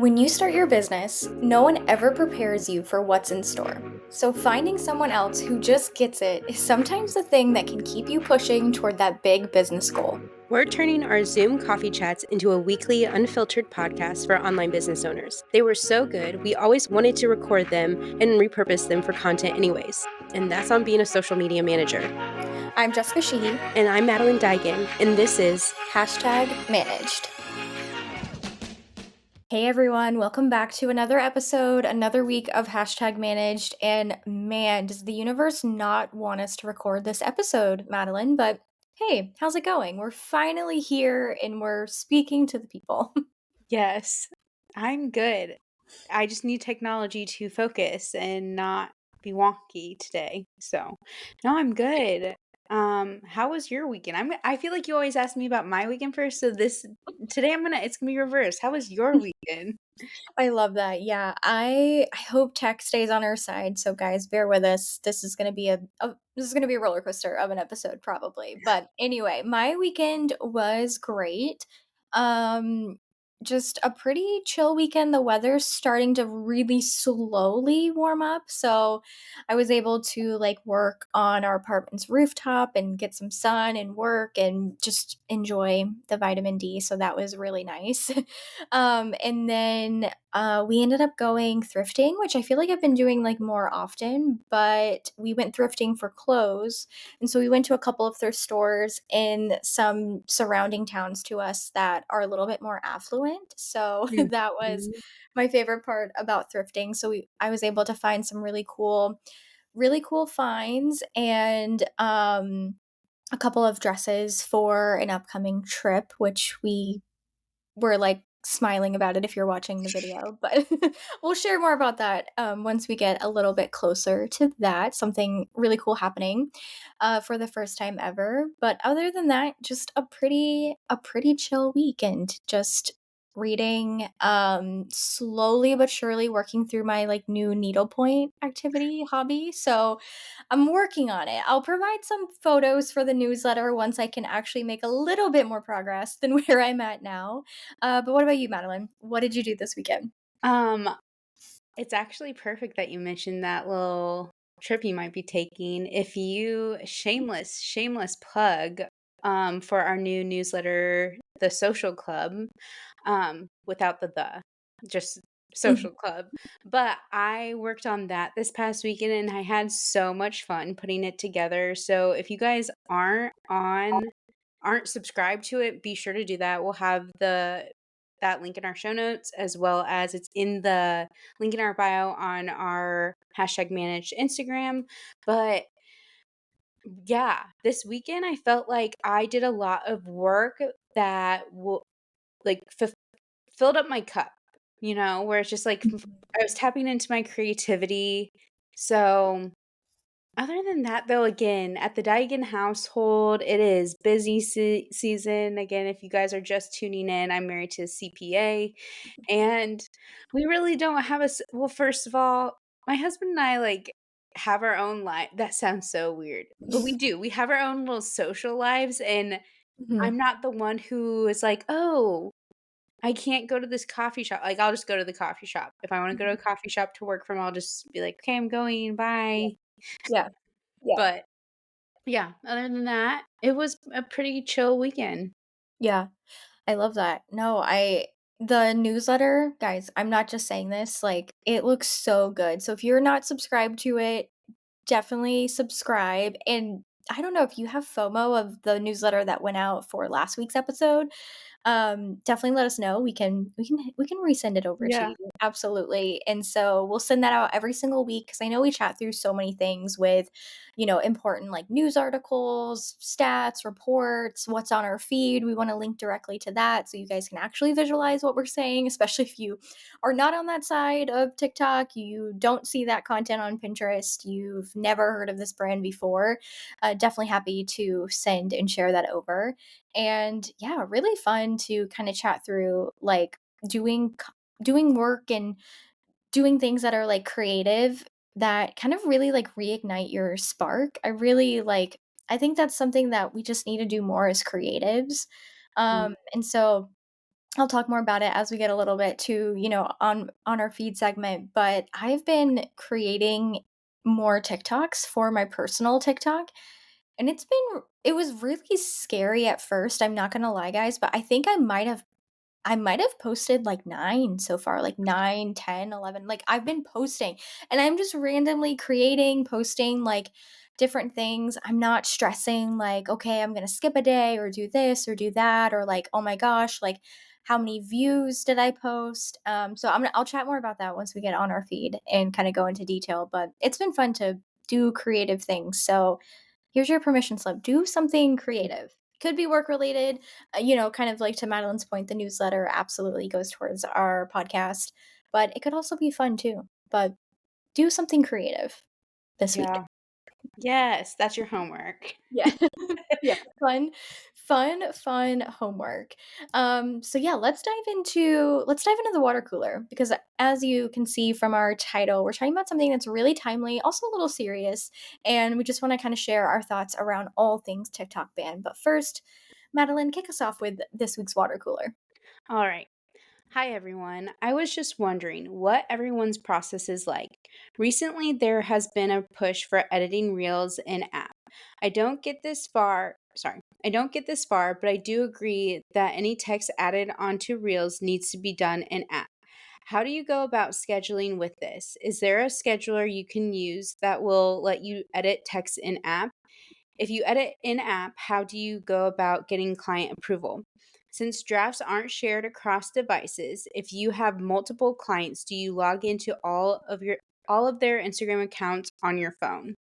When you start your business, no one ever prepares you for what's in store. So, finding someone else who just gets it is sometimes the thing that can keep you pushing toward that big business goal. We're turning our Zoom coffee chats into a weekly, unfiltered podcast for online business owners. They were so good, we always wanted to record them and repurpose them for content, anyways. And that's on being a social media manager. I'm Jessica Sheehy. And I'm Madeleine Digan, and this is #managed. Hey everyone, welcome back to another episode, another week of #managed. And man, does the universe not want us to record this episode, Madeline? But hey, how's it going? We're finally here and we're speaking to the people. Yes, I'm good. I just need technology to focus and not be wonky today. So, no, I'm good. How was your weekend? I feel like you always ask me about my weekend first, so today it's gonna be reversed. How was your weekend? I love that. Yeah. I hope tech stays on our side. So guys, bear with us. This is going to be a roller coaster of an episode probably. But anyway, my weekend was great. Um just a pretty chill weekend. The weather's starting to really slowly warm up. So I was able to like work on our apartment's rooftop and get some sun and work and just enjoy the vitamin D. So that was really nice. And then we ended up going thrifting, which I feel like I've been doing like more often, but we went thrifting for clothes. And so we went to a couple of thrift stores in some surrounding towns to us that are a little bit more affluent. So that was Mhm. my favorite part about thrifting. So I was able to find some really cool finds and a couple of dresses for an upcoming trip, which we're like smiling about it if you're watching the video, but we'll share more about that once we get a little bit closer to that. Something really cool happening for the first time ever. But other than that, just a pretty chill weekend. Just reading, slowly but surely working through my like new needlepoint activity hobby. So I'm working on it. I'll provide some photos for the newsletter once I can actually make a little bit more progress than where I'm at now. But what about you, Madeline? What did you do this weekend? Um, it's actually perfect that you mentioned that little trip you might be taking. If you shameless plug for our new newsletter, The Social Club, without just Mhm. social club. But I worked on that this past weekend and I had so much fun putting it together. So if you guys aren't subscribed to it, be sure to do that. We'll have the that link in our show notes, as well as it's in the link in our bio on our #managed Instagram. But yeah, this weekend I felt like I did a lot of work that will like filled up my cup, where it's just like I was tapping into my creativity. So other than that, though, again, at the Digan household, it is busy season. Again, if you guys are just tuning in, I'm married to a CPA, and we really don't have well, first of all, my husband and I like have our own life. That sounds so weird, but we do. We have our own little social lives, and Mhm. I'm not the one who is like, oh, I can't go to this coffee shop. Like, I'll just go to the coffee shop. If I want to go to a coffee shop to work from, I'll just be like, okay, I'm going. Yeah. Bye. Yeah. Yeah. But yeah, other than that, it was a pretty chill weekend. Yeah. I love that. No, the newsletter, guys, I'm not just saying this, like it looks so good. So if you're not subscribed to it, definitely subscribe. And I don't know if you have FOMO of the newsletter that went out for last week's episode. Definitely let us know. We can resend it over to Yeah. you. Absolutely. And so we'll send that out every single week because I know we chat through so many things with, important like news articles, stats, reports, what's on our feed. We want to link directly to that so you guys can actually visualize what we're saying, especially if you are not on that side of TikTok, you don't see that content on Pinterest, you've never heard of this brand before. Definitely happy to send and share that over. And yeah, really fun to kind of chat through like doing work and doing things that are like creative that kind of really like reignite your spark. I think that's something that we just need to do more as creatives. Mm. And so I'll talk more about it as we get a little bit to, on our feed segment, but I've been creating more TikToks for my personal TikTok, and it was really scary at first, I'm not gonna lie, guys, but I think I might have posted like 9 so far, like 9, 10, 11. Like, I've been posting, and I'm just randomly creating, posting, like, different things. I'm not stressing, like, "Okay, I'm gonna skip a day or do this or do that," or like, "Oh my gosh, like, how many views did I post?" So I'll chat more about that once we get on our feed and kinda go into detail, but it's been fun to do creative things, so here's your permission slip. Do something creative. Could be work related, kind of like to Madeline's point, the newsletter absolutely goes towards our podcast, but it could also be fun too. But do something creative this week. Yeah. Yes, that's your homework. Yeah. Yeah, fun homework. So yeah, let's dive into the water cooler because as you can see from our title, we're talking about something that's really timely, also a little serious, and we just want to kind of share our thoughts around all things TikTok ban. But first, Madeline, kick us off with this week's water cooler. All right. Hi, everyone. I was just wondering what everyone's process is like. Recently, there has been a push for editing reels in app. I don't get this far, but I do agree that any text added onto reels needs to be done in app. How do you go about scheduling with this? Is there a scheduler you can use that will let you edit text in app? If you edit in app, how do you go about getting client approval? Since drafts aren't shared across devices, if you have multiple clients, do you log into all of their Instagram accounts on your phone?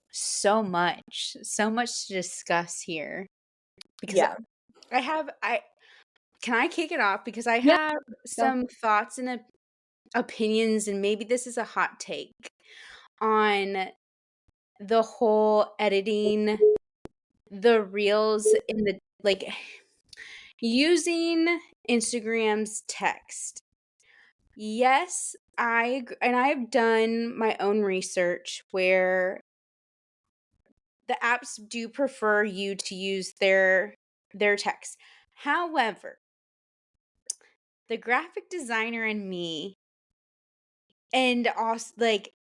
So much to discuss here because Yeah. I can I kick it off because I Yeah. have Go. some thoughts and opinions, and maybe this is a hot take on the whole editing the reels in the like using Instagram's text. Yes, and I've done my own research where the apps do prefer you to use their text. However, the graphic designer in me and also like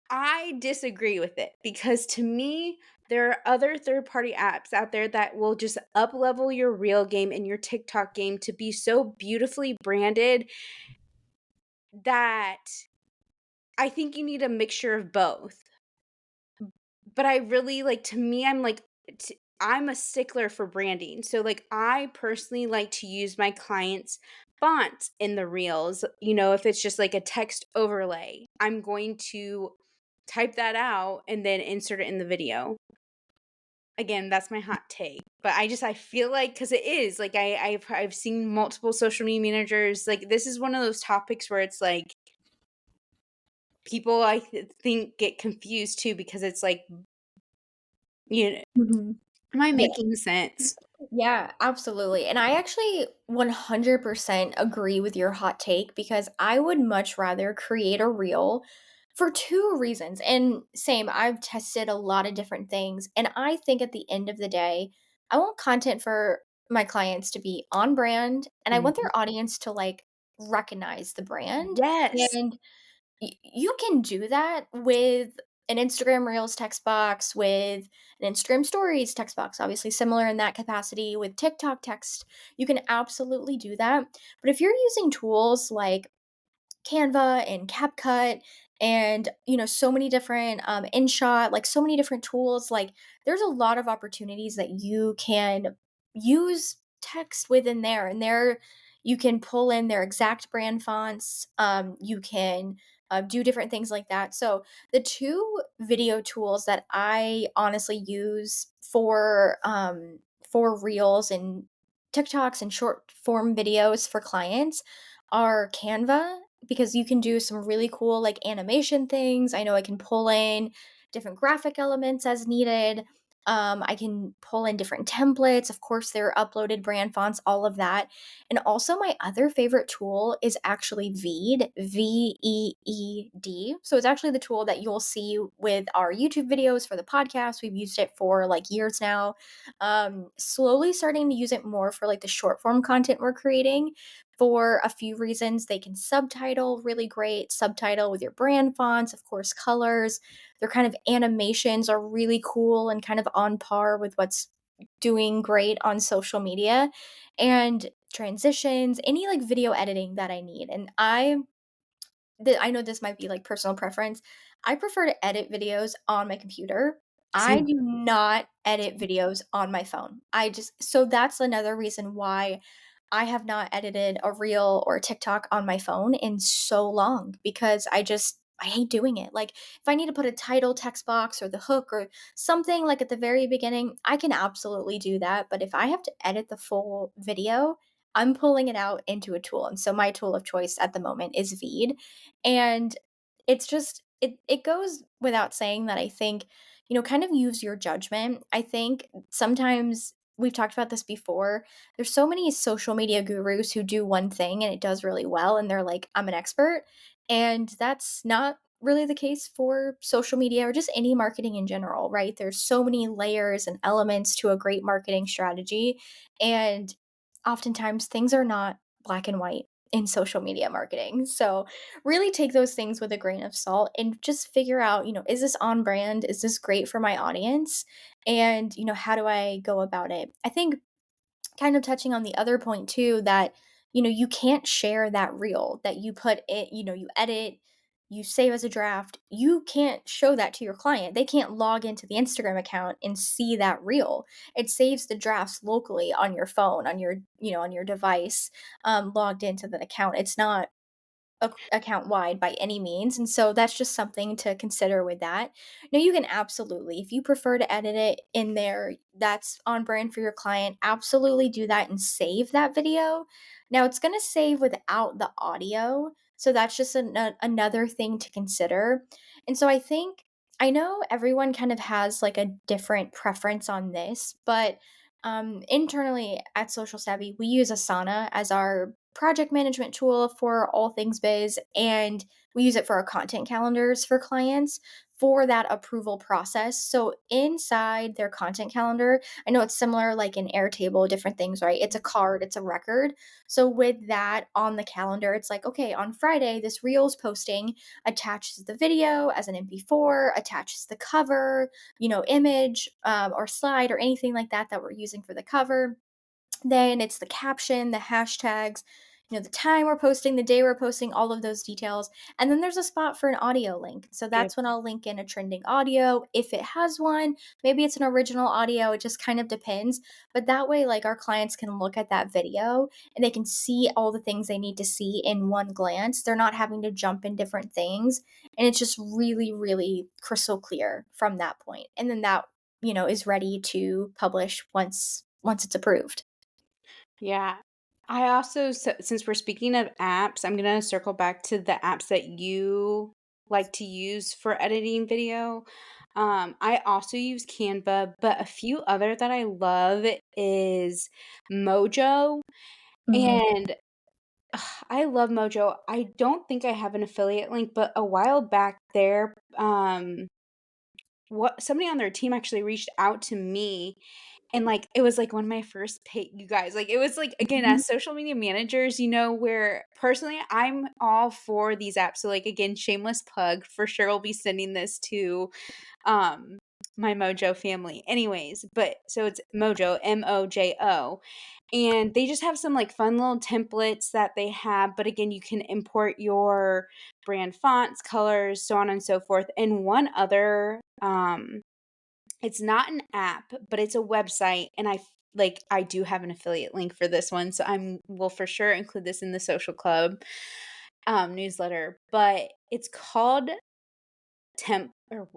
I disagree with it because to me, there are other third party apps out there that will just up level your reel game and your TikTok game to be so beautifully branded that I think you need a mixture of both. But I really like to me, I'm a stickler for branding. So like I personally like to use my clients' fonts in the reels. You know, if it's just like a text overlay, I'm going to type that out and then insert it in the video. Again, that's my hot take. But I feel like because it is like I've seen multiple social media managers like this is one of those topics where it's like people think get confused too because it's like you know Mhm. am I Yeah. making sense? Yeah, absolutely. And I actually 100% agree with your hot take because I would much rather create a reel for two reasons. And same, I've tested a lot of different things. And I think at the end of the day, I want content for my clients to be on brand and I want Mhm. their audience to like recognize the brand. Yes. And you can do that with an Instagram Reels text box, with an Instagram Stories text box, obviously similar in that capacity with TikTok text. You can absolutely do that. But if you're using tools like Canva and CapCut and so many different InShot, like so many different tools, like there's a lot of opportunities that you can use text within there, and there you can pull in their exact brand fonts. You can do different things like that. So the two video tools that I honestly use for reels and TikToks and short form videos for clients are Canva, because you can do some really cool like animation things. I know I can pull in different graphic elements as needed. I can pull in different templates. Of course, there are uploaded brand fonts, all of that. And also, my other favorite tool is actually Veed, Veed. So it's actually the tool that you'll see with our YouTube videos for the podcast. We've used it for like years now. Slowly starting to use it more for like the short form content we're creating for a few reasons. They can subtitle really great, subtitle with your brand fonts, of course, colors. Their kind of animations are really cool and kind of on par with what's doing great on social media, and transitions, any like video editing that I need. And I know this might be like personal preference. I prefer to edit videos on my computer. I Same. do not edit videos on my phone. So that's another reason why I have not edited a reel or a TikTok on my phone in so long, because I hate doing it. Like if I need to put a title text box or the hook or something like at the very beginning, I can absolutely do that. But if I have to edit the full video, I'm pulling it out into a tool. And so my tool of choice at the moment is Veed. And it's just it goes without saying that I think, kind of use your judgment. I think sometimes we've talked about this before. There's so many social media gurus who do one thing and it does really well and they're like, I'm an expert. And that's not really the case for social media or just any marketing in general, right? There's so many layers and elements to a great marketing strategy. And oftentimes things are not black and white in social media marketing. So, really take those things with a grain of salt and just figure out, is this on brand? Is this great for my audience? And, how do I go about it? I think kind of touching on the other point too, that you can't share that reel that you put it, you edit, you save as a draft. You can't show that to your client. They can't log into the Instagram account and see that reel. It saves the drafts locally on your phone, on your on your device, logged into that account. It's not account wide by any means. And so that's just something to consider with that. Now, you can absolutely, if you prefer to edit it in there, that's on brand for your client, absolutely do that and save that video. Now, it's going to save without the audio. So that's just another thing to consider. And so I know everyone kind of has like a different preference on this, but internally at Social Savvy, we use Asana as our project management tool for all things biz, and we use it for our content calendars for clients for that approval process. So inside their content calendar, I know it's similar like in Airtable, different things, right? It's a card, it's a record. So with that on the calendar, it's like, okay, on Friday, this Reels posting attaches the video as an MP4, attaches the cover, image or slide or anything like that that we're using for the cover. Then it's the caption, the hashtags, the time we're posting, the day we're posting, all of those details. And then there's a spot for an audio link. So Yep. that's when I'll link in a trending audio if it has one. Maybe it's an original audio. It just kind of depends. But that way, like our clients can look at that video and they can see all the things they need to see in one glance. They're not having to jump in different things. And it's just really, really crystal clear from that point. And then that, is ready to publish once it's approved. Yeah. I also, since we're speaking of apps, I'm gonna circle back to the apps that you like to use for editing video. I also use Canva, but a few other that I love is Mojo, Mhm. and I love Mojo. I don't think I have an affiliate link, but a while back there, what somebody on their team actually reached out to me, and, like, it was, like, one of my first pay you guys, like, it was, like, again, Mhm. as social media managers, where personally, I'm all for these apps, so, like, again, shameless plug, for sure will be sending this to, um, my Mojo family. Anyways, but so it's Mojo, Mojo, and they just have some, like, fun little templates that they have, but again, you can import your brand fonts, colors, so on and so forth, and one other, it's not an app, but it's a website, and I do have an affiliate link for this one, so I'm will for sure include this in the social club, newsletter, but it's called Temp or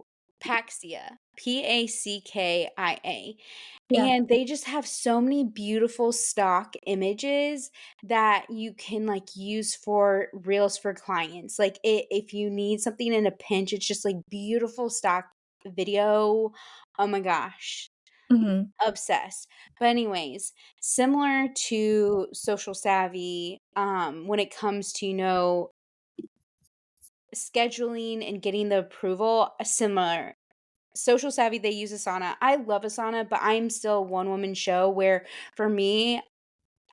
Paxia, Packia, Yeah. and they just have so many beautiful stock images that you can, like, use for reels for clients, like, if you need something in a pinch, it's just, like, beautiful stock video. Oh my gosh. Mhm. Obsessed. But anyways, similar to social savvy, when it comes to, scheduling and getting the approval, similar. Social savvy, they use Asana. I love Asana, but I'm still a one woman show where for me,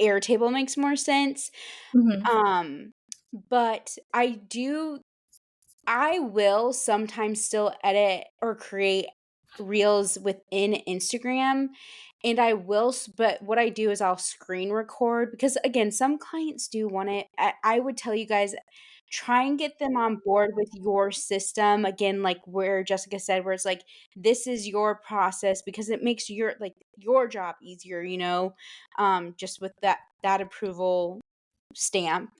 Airtable makes more sense. Mhm. Um, but I will sometimes still edit or create reels within Instagram, and I will but what I do is I'll screen record because, again, some clients do want it. I would tell you guys, try and get them on board with your system, again, like where Jessica said, where it's like, "This is your process," because it makes your job easier, just with that approval stamp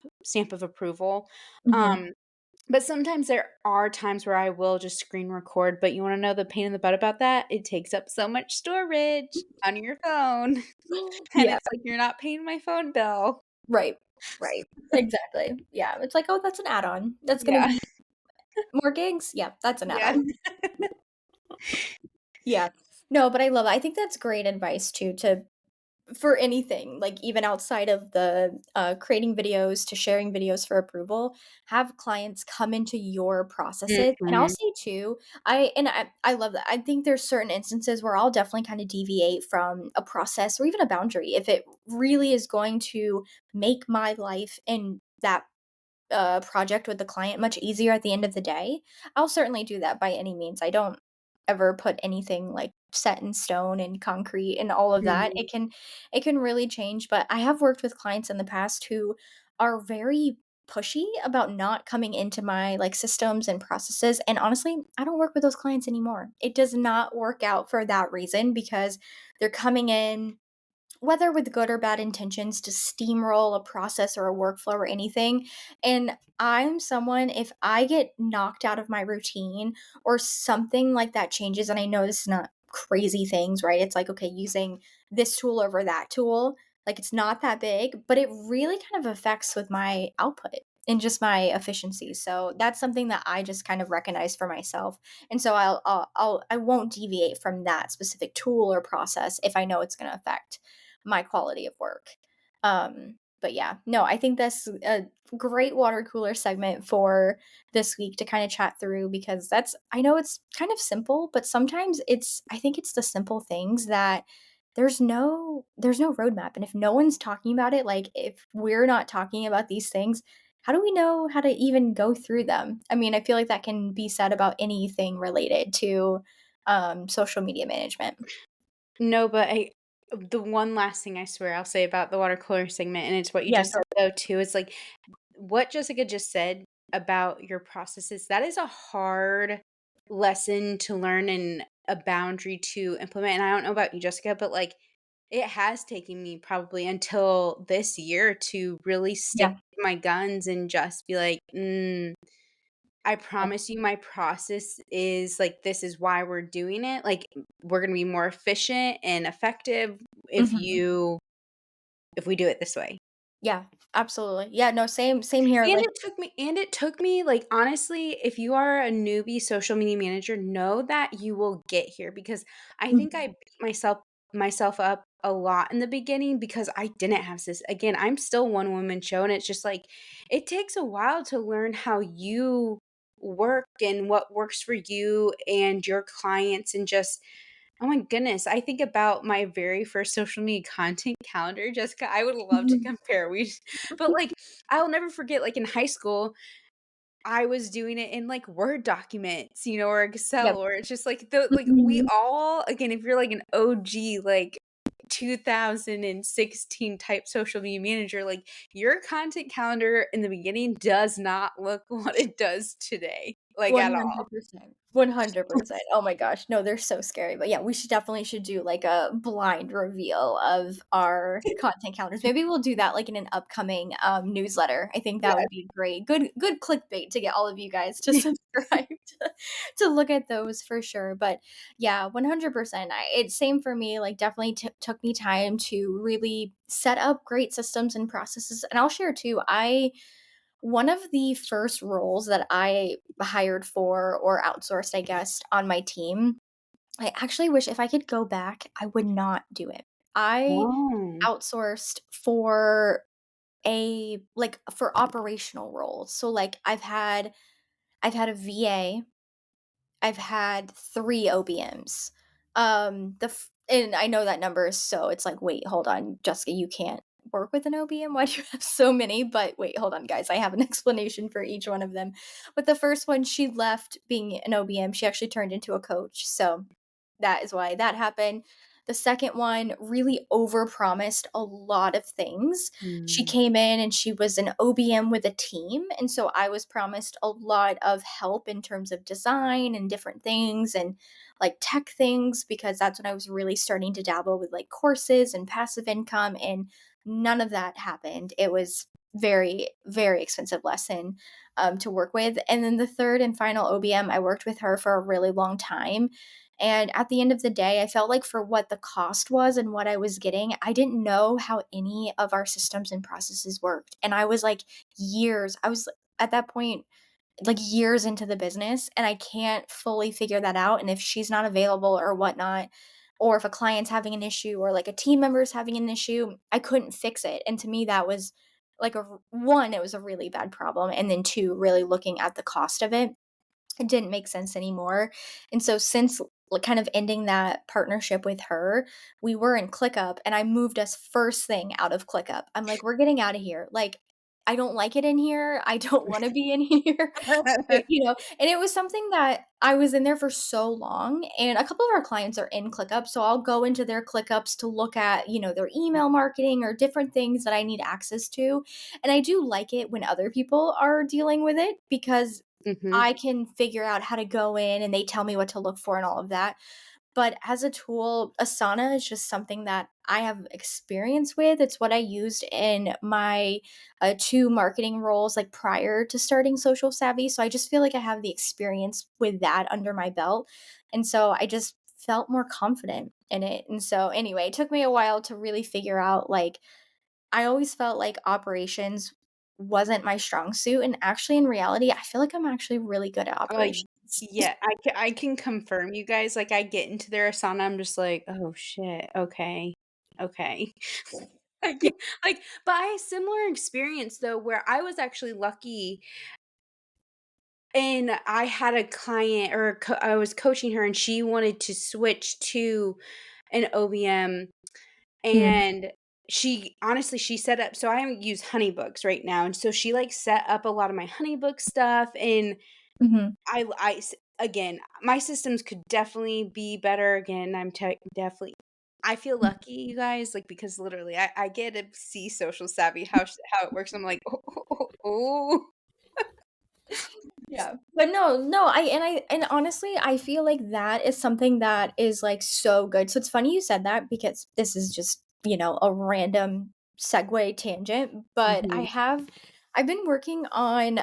of approval. Mhm. Um but sometimes there are times where I will just screen record, but you wanna know the pain in the butt about that? It takes up so much storage on your phone, and Yeah, it's like, "You're not paying my phone bill." right, right. Exactly. Yeah, it's like, "Oh, that's an add-on. That's gonna Yeah. be more gigs? Yeah, that's an Yeah. add-on." Yeah. No, but I love it. I think that's great advice too to for anything, like, even outside of the, creating videos to sharing videos for approval, have clients come into your processes, and I'll Mhm. say too, I love that. I think there's certain instances where I'll definitely kinda deviate from a process or even a boundary if it really is going to make my life in that project with the client much easier at the end of the day, I'll certainly do that by any means. I don't ever put anything like set in stone and concrete and all of that. Mhm. It can really change, but I have worked with clients in the past who are very pushy about not coming into my like systems and processes, and honestly, I don't work with those clients anymore. It does not work out for that reason because they're coming in whether with good or bad intentions, to steamroll a process or a workflow or anything. And I'm someone, if I get knocked out of my routine or something like that changes, and I know this is not crazy things, right? It's like, okay, using this tool over that tool, like it's not that big, but it really kind of affects with my output and just my efficiency. So that's something that I just kind of recognize for myself. And so I won't deviate from that specific tool or process if I know it's going to affect my quality of work. But yeah, no, I think that's a great water cooler segment for this week to kind of chat through because I know it's kind of simple, but sometimes I think it's the simple things that there's no roadmap. And if no one's talking about it, like if we're not talking about these things, how do we know how to even go through them? I mean, I feel like that can be said about anything related to social media management. No, but the one last thing I swear I'll say about the water cooler segment, and it's what you Yeah, just said though too, is like what Jessica just said about your processes, that is a hard lesson to learn and a boundary to implement. And I don't know about you, Jessica, but like it has taken me probably until this year to really stick yeah. to my guns and just be like, I promise you my process is like this is why we're doing it. Like we're gonna be more efficient and effective if Mhm. you if we do it this way. Yeah, absolutely. Yeah, no, same here, like And it took me, like, honestly, if you are a newbie social media manager, know that you will get here because I think I mhm, beat myself up a lot in the beginning because I didn't have this. Again, I'm still one woman show and it's just like it takes a while to learn how you work and what works for you and your clients and just oh my goodness, I think about my very first social media content calendar, Jessica, I would love to mhm. compare. But, like, I'll never forget, like, in high school, I was doing it in, like, Word documents, or Yep. Excel, or it's just, we Mhm. all again, if you're, like, an OG, like, 2016 type social media manager, like, your content calendar in the beginning does not look what it does today, like, at all. 100%. 100%. Oh my gosh, no, they're so scary, but yeah, we should do, like, a blind reveal of our content calendars. Maybe we'll do that, like, in an upcoming, newsletter. I think that would be great. Good clickbait to get all of you guys to Yes. subscribe to look at those for sure, but yeah, 100%. It's same for me, like, definitely took me time to really set up great systems and processes, and I'll share too, one of the first roles that I hired for or outsourced, I guess, on my team I actually wish if I could go back, I would not do it. I Oh. outsourced for for operational roles. So, like, I've had a VA, I've had 3 OBMs. And I know that number is so it's like, "Wait, hold on, Jessica, you can't work with an OBM? Why do you have so many?" But wait, hold on, guys, I have an explanation for each one of them. But the first one, she left being an OBM, she actually turned into a coach, so that is why that happened. The second one really overpromised a lot of things. She Mm. came in and she was an OBM with a team, and so I was promised a lot of help in terms of design and different things and, like, tech things because that's when I was really starting to dabble with, like, courses and passive income, and none of that happened. It was very, very expensive lesson, to work with, and then the 3rd and final OBM, I worked with her for a really long time, and at the end of the day, I felt like for what the cost was and what I was getting, I didn't know how any of our systems and processes worked. And I was like I was at that point like years into the business and I can't fully figure that out. And if she's not available or whatnot, or if a client's having an issue or like a team member's having an issue, I couldn't fix it. And to me, that was like one, it was a really bad problem. And then two, really looking at the cost of it didn't make sense anymore. And so since kind of ending that partnership with her, we were in ClickUp and I moved us first thing out of ClickUp. I'm like, we're getting out of here. Like, I don't like it in here. I don't want to be in here. And it was something that I was in there for so long. And a couple of our clients are in ClickUp. So I'll go into their ClickUps to look at, their email marketing or different things that I need access to. And I do like it when other people are dealing with it because Mhm. I can figure out how to go in and they tell me what to look for and all of that. But as a tool, Asana is just something that I have experience with. It's what I used in my 2 marketing roles like prior to starting Social Savvy. So I just feel like I have the experience with that under my belt. And so I just felt more confident in it. And so anyway, it took me a while to really figure out like I always felt like operations wasn't my strong suit, and actually, in reality, I feel like I'm actually really good at Like, operations. yeah, I can confirm, you guys, like, I get into their Asana, I'm just like, "Oh, shit, okay, okay." Like, Yeah. but I had similar experience, though, where I was actually lucky, and I had a client or I was coaching her, and she wanted to switch to an OBM, Mm, and she set up so I use HoneyBooks right now, and so she, like, set up a lot of my HoneyBook stuff, and mhm. again, my systems could definitely be better. Again, definitely I feel lucky, you guys, like, because literally I get to see Social Savvy, how it works. I'm like, oh." Yeah. But no, and honestly, I feel like that is something that is, like, so good. So it's funny you said that because this is just, a random segue tangent, but Mhm. I've been working on,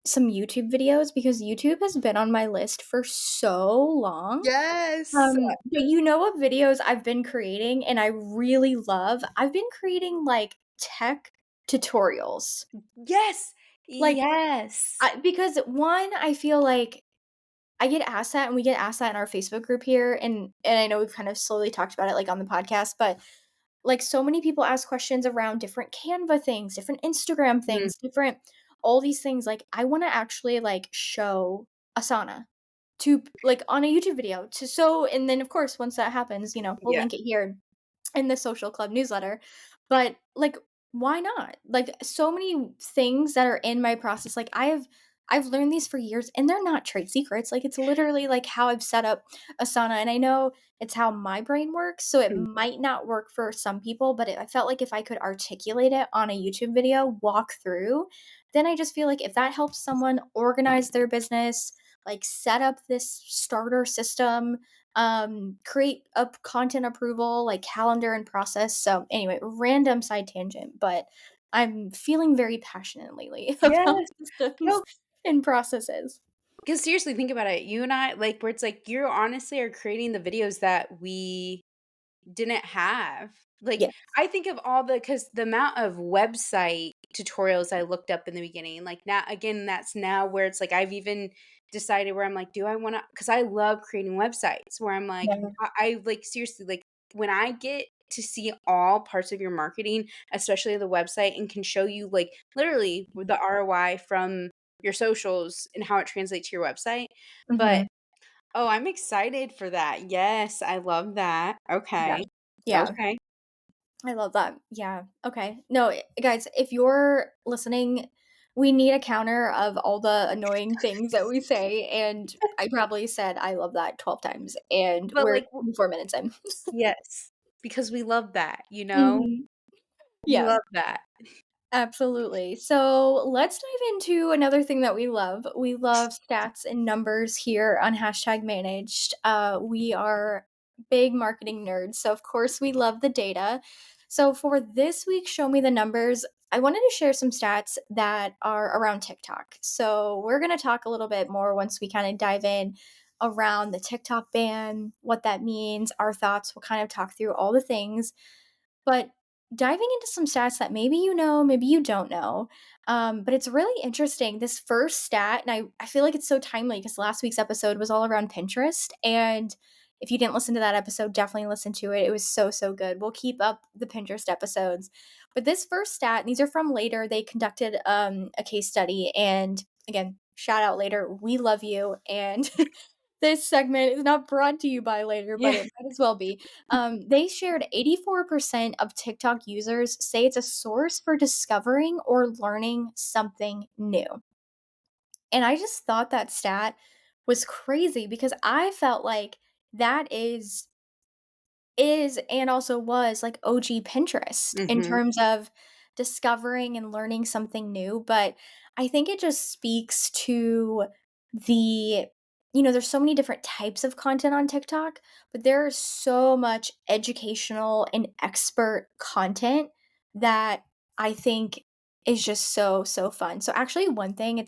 some YouTube videos because YouTube has been on my list for so long. Yes. But you know what videos I've been creating and I really love? I've been creating, like, tech tutorials. Yes. Like, Yes. because one, I feel like I get asked that, and we get asked that in our Facebook group here, and I know we've kind of slowly talked about it, like, on the podcast, but, like, so many people ask questions around different Canva things, different Instagram Mhm. things, different all these things, like, I wanna actually, like, show Asana like, on a YouTube video and then, of course, once that happens, we'll Yeah. link it here in the social club newsletter. But like, why not? Like so many things that are in my process, like I've learned these for years and they're not trade secrets. Like it's literally like how I've set up Asana. And I know it's how my brain works. So it Mm. might not work for some people, but I felt like if I could articulate it on a YouTube video, walk through, then I just feel like if that helps someone organize their business, like set up this starter system, create a content approval, like calendar and process. So anyway, random side tangent, but I'm feeling very passionate lately about Yes. systems No, and processes. because seriously, think about it. You and I, like, where it's like you honestly are creating the videos that we didn't have. Like, Yes. I think of all because the amount of website tutorials I looked up in the beginning, like, now again, that's now where it's like I've even decided where I'm like, do I wanna, because I love creating websites where I'm like, Yeah. I like, seriously, like, when I get to see all parts of your marketing, especially the website, and can show you, like, literally with the ROI from your socials and how it translates to your website. But, Mhm. oh, I'm excited for that. Yes, I love that. Yeah. Okay. Yeah. Okay. I love that. Yeah. Okay. No, guys, if you're listening, we need a counter of all the annoying things that we say, and I probably said "I love that" 12 times, and But, we're like, 4 minutes in. yes, because we love that, you know? Mhm. We Yeah. love that. Absolutely. So let's dive into another thing that we love. We love stats and numbers here on hashtag managed. We are big marketing nerds. So, of course, we love the data. So, for this week's Show Me the Numbers, I wanted to share some stats that are around TikTok. So, we're going to talk a little bit more once we kind of dive in around the TikTok ban, what that means, our thoughts. We'll kind of talk through all the things. But diving into some stats that maybe you know, maybe you don't know, but it's really interesting. This first stat, and I feel like it's so timely because last week's episode was all around Pinterest. And if you didn't listen to that episode, definitely listen to it. It was so, so good. We'll keep up the Pinterest episodes. But this first stat, these are from Later. They conducted a case study. And again, shout out Later. We love you. And this segment is not brought to you by Later, but Yeah. it might as well be. They shared 84% of TikTok users say it's a source for discovering or learning something new. And I just thought that stat was crazy because I felt like that is and also was like OG Pinterest in Mhm. terms of discovering and learning something new, but I think it just speaks to the there's so many different types of content on TikTok, but there's so much educational and expert content that I think is just so, so fun. So actually one thing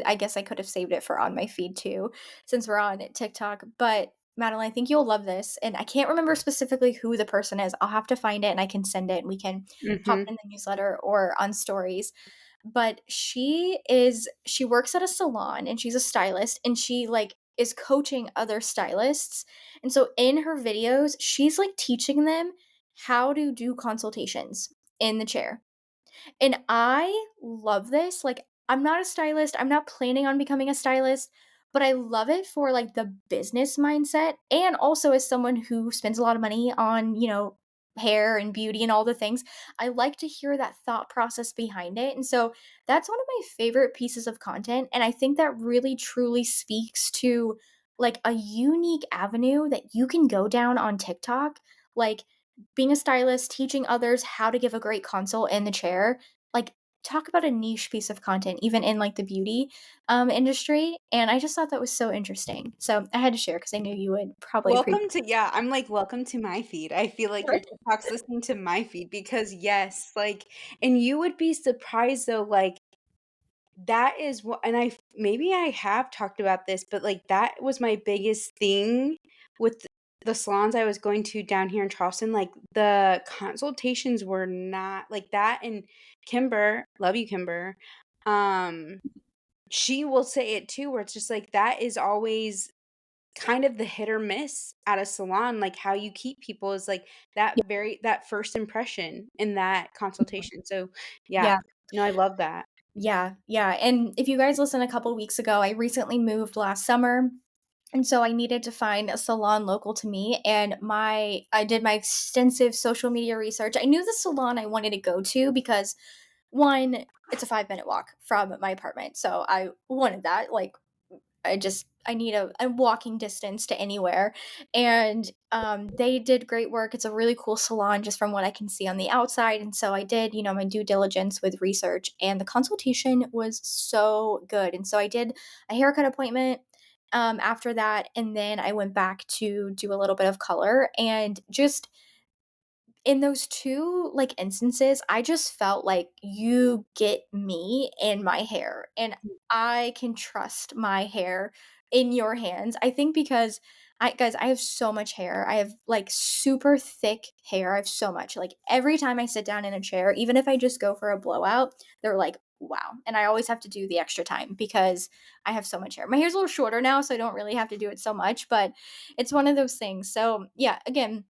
I guess I could have saved it for on my feed too, since we're on TikTok, but Madeline, I think you'll love this, and I can't remember specifically who the person is. I'll have to find it and I can send it and we can pop Mhm. in the newsletter or on stories. But she works at a salon and she's a stylist and she like is coaching other stylists. And so in her videos, she's like teaching them how to do consultations in the chair. And I love this. Like, I'm not a stylist. I'm not planning on becoming a stylist, but I love it for like the business mindset. And also as someone who spends a lot of money on, hair and beauty and all the things, I like to hear that thought process behind it. And so that's one of my favorite pieces of content. And I think that really truly speaks to like a unique avenue that you can go down on TikTok. Like, being a stylist, teaching others how to give a great consult in the chair, like, talk about a niche piece of content, even in like the beauty industry. And I just thought that was so interesting. So I had to share because I knew you would probably appreciate Welcome to, yeah, I'm like, welcome to my feed. I feel like your it. TikTok's listening to my feed because yes, like, and you would be surprised though, like, that is what, and maybe I have talked about this, but like that was my biggest thing with the salons I was going to down here in Charleston. Like the consultations were not like that. And Kimber, love you, Kimber. Um, she will say it too, where it's just like that is always kind of the hit or miss at a salon, like how you keep people is like that first impression in that consultation. So yeah, Yeah. no, I love that. Yeah. Yeah. And if you guys listened a couple weeks ago, I recently moved last summer. And so I needed to find a salon local to me. And I did my extensive social media research. I knew the salon I wanted to go to because one, it's a 5-minute walk from my apartment. So I wanted that. Like, I need a walking distance to anywhere. And they did great work. It's a really cool salon just from what I can see on the outside. And so I did, my due diligence with research, and the consultation was so good. And so I did a haircut appointment after that, and then I went back to do a little bit of color. And just in those 2, like, instances, I just felt like you get me in my hair, and I can trust my hair in your hands. I think because I have so much hair. I have, like, super thick hair. I have so much. Like, every time I sit down in a chair, even if I just go for a blowout, they're like, wow. And I always have to do the extra time because I have so much hair. My hair's a little shorter now, so I don't really have to do it so much, but it's one of those things. So, yeah, again,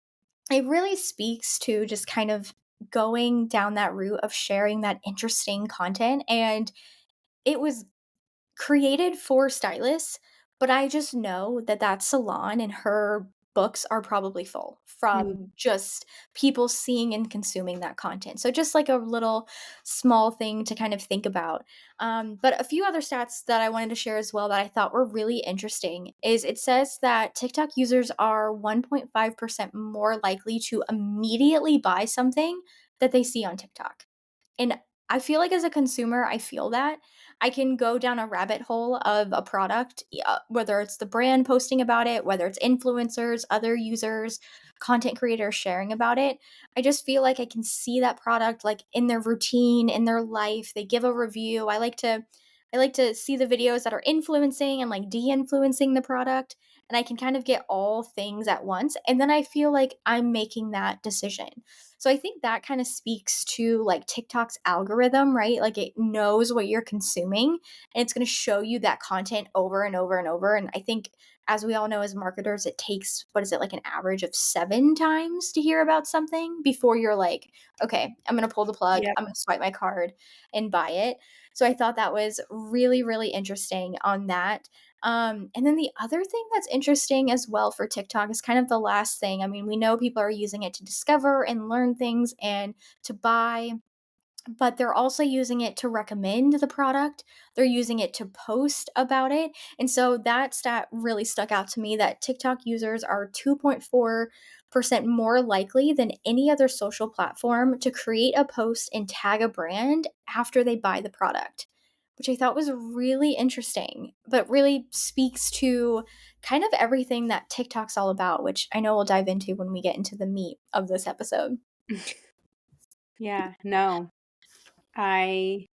it really speaks to just kind of going down that route of sharing that interesting content. And it was created for stylists, but I just know that that salon and her books are probably full Mm. from just people seeing and consuming that content. So just like a little small thing to kind of think about. But a few other stats that I wanted to share as well that I thought were really interesting is it says that TikTok users are 1.5% more likely to immediately buy something that they see on TikTok. And I feel like as a consumer, I feel that. I can go down a rabbit hole of a product, whether it's the brand posting about it, whether it's influencers, other users, content creators sharing about it. I just feel like I can see that product like in their routine, in their life. They give a review. I like to see the videos that are influencing and like de-influencing the product, and I can kind of get all things at once, and then I feel like I'm making that decision. So I think that kind of speaks to like TikTok's algorithm, right? Like it knows what you're consuming and it's going to show you that content over and over and over. And I think, as we all know as marketers, it takes, what is it, like an average of 7 times to hear about something before you're like, okay, I'm going to pull the plug, Yep. I'm going to swipe my card and buy it. So I thought that was really, really interesting on that. And then the other thing that's interesting as well for TikTok is kind of the last thing. I mean, we know people are using it to discover and learn things and to buy, but they're also using it to recommend the product. They're using it to post about it. And so that stat really stuck out to me that TikTok users are 2.4% more likely than any other social platform to create a post and tag a brand after they buy the product, which I thought was really interesting, but really speaks to kind of everything that TikTok's all about, which I know we'll dive into when we get into the meat of this episode. Yeah, no. I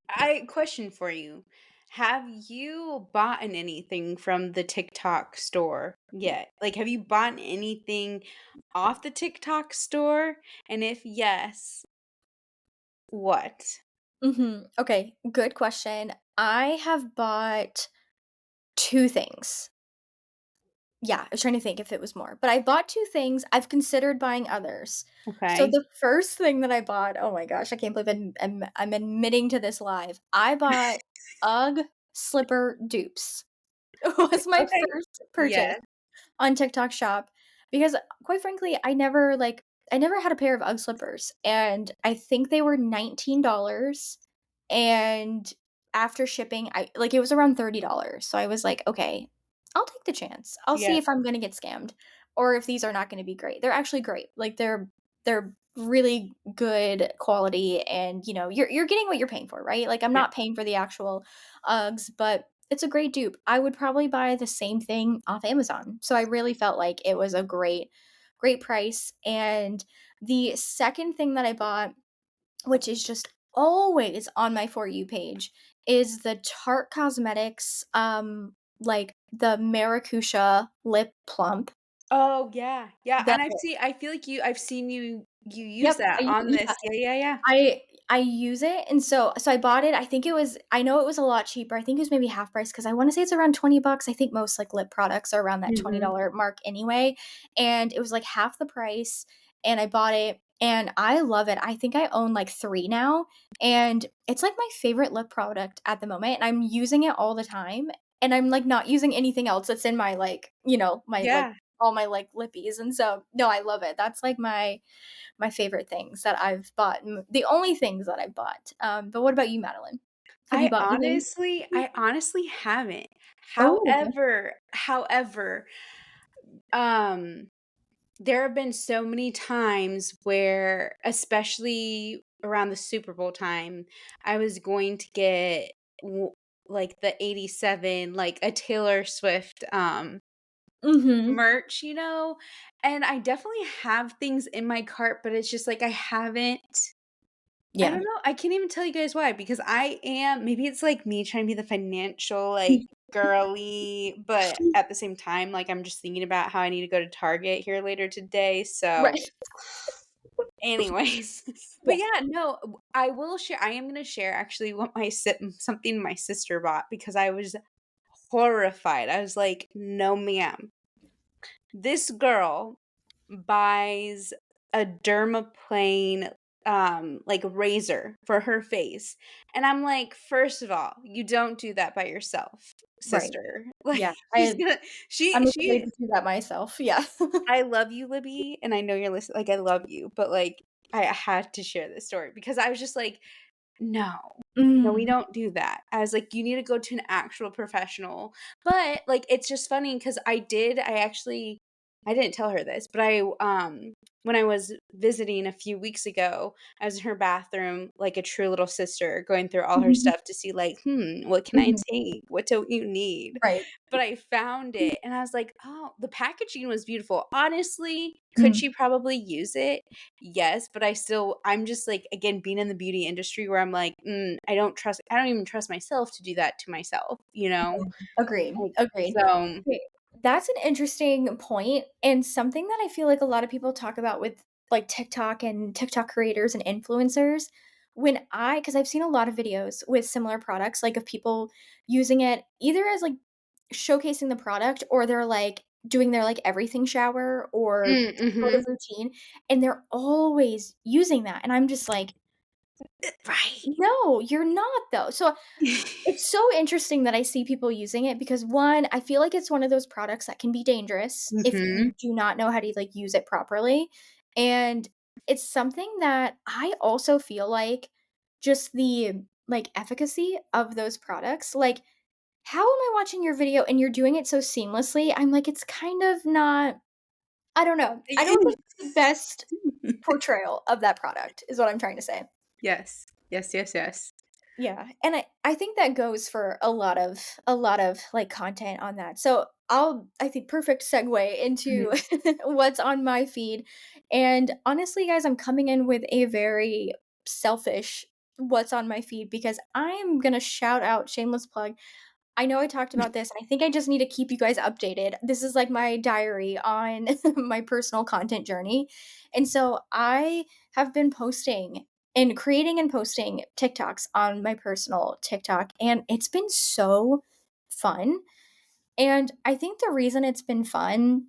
I question for you. Have you bought anything from the TikTok store yet? Like, have you bought anything off the TikTok store? And if yes, what? Okay, good question. I have bought 2 things. Yeah, I was trying to think if it was more, but I bought 2 things. I've considered buying others. So Okay. the first thing that I bought, oh my gosh, I can't believe I'm admitting to this live. I bought UGG slipper dupes. It was my Okay. first purchase Yes. on TikTok Shop because, quite frankly, I never had a pair of UGG slippers, and I think they were $19, and after shipping, it was around $30, so I was like, "Okay, I'll take the chance. I'll see Yeah. if I'm gonna get scammed or if these are not gonna be great." They're actually great. Like, they're really good quality and, you're getting what you're paying for, right? Like, I'm Yeah. not paying for the actual Uggs, but it's a great dupe. I would probably buy the same thing off Amazon. So I really felt like it was a great price. And the second thing that I bought, which is just always on my For You page, is the Tarte Cosmetics, like the Maracuja lip plump. Oh, yeah. Yeah, The and I feel like I've seen you use Yep, that on yeah. this. Yeah, yeah, yeah. I use it, and so I bought it. I know it was a lot cheaper. I think it was maybe half price because I wanna say it's around 20 bucks. I think most, like, lip products are around that Mhm. $20 mark anyway, and it was, like, half the price, and I bought it, and I love it. I think I own, like, 3 now, and it's, like, my favorite lip product at the moment, and I'm using it all the time, and I'm, like, not using anything else that's in my, like, Yeah. all my, like, lippies, and so no, I love it. That's, like, my favorite things that I've bought, the only things that I've bought. But what about you, Madeline? Have you bought anything? I honestly haven't. Oh, okay. However, um, there have been so many times where, especially around the Super Bowl time, I was going to get w like, the '87, like, a Taylor Swift, Mhm. merch, and I definitely have things in my cart, but it's just, like, I Yeah. don't know, I can't even tell you guys why, because maybe it's, like, me trying to be the financial, like, girly, but at the same time, like, I'm just thinking about how I need to go to Target here later today, so Right. Anyways, but Yes. yeah, no, I will share I am gonna share actually what my something my sister bought because I was horrified. I was like, "No, ma'am. This girl buys a dermaplane, like, razor for her face." And I'm like, "First of all, you don't do that by yourself, Right. sister." Like, Yeah. she's gonna I'm afraid she to do that myself. Yeah. I love you, Libby, and I know you're listening. Like, I love you, but, like, I had to share this story because I was just like, "No. No, we Mm. don't do that." I was like, "You need to go to an actual professional." But, like, it's just funny because I didn't tell her this, but when I was visiting a few weeks ago, I was in her bathroom like a true little sister going through all her Mhm. stuff to see like, what can I Mhm. take? What don't you need?" Right. But I found it and I was like, "Oh, the packaging was beautiful." Honestly, could Mm. she probably use it? Yes, but I'm just like, again, being in the beauty industry where I'm like, I don't even trust myself to do that to myself, you know? Yeah. Agreed, Like, agreed. so Okay, that's an interesting point and something that I feel like a lot of people talk about with, like, TikTok and TikTok creators and influencers. When I, because 'cause I've seen a lot of videos with similar products, like, of people using it either as, like, showcasing the product or they're, like, doing their, like, everything shower or sort of mhm. routine, and they're always using that, and I'm just like, Right. "No, you're not, though." So it's so interesting that I see people using it because, 1, I feel like it's one of those products that can be dangerous if Mhm. you do not know how to, like, use it properly, and it's something that I also feel like just the, like, efficacy of those products, like, how am I watching your video and you're doing it so seamlessly? I'm like, it's kind of not, I don't know. I don't think it's the best portrayal of that product is what I'm trying to say. Yes. Yes, yes, yes. Yeah, and I think that goes for a lot of, like, content on that. So, I think perfect segue into Mhm. what's on my feed, and honestly, guys, I'm coming in with a very selfish what's on my feed because I'm gonna shout out, shameless plug, I know I talked about this, and I think I just need to keep you guys updated. This is like my diary on my personal content journey. And so I have been posting and creating and posting TikToks on my personal TikTok, and it's been so fun. And I think the reason it's been fun,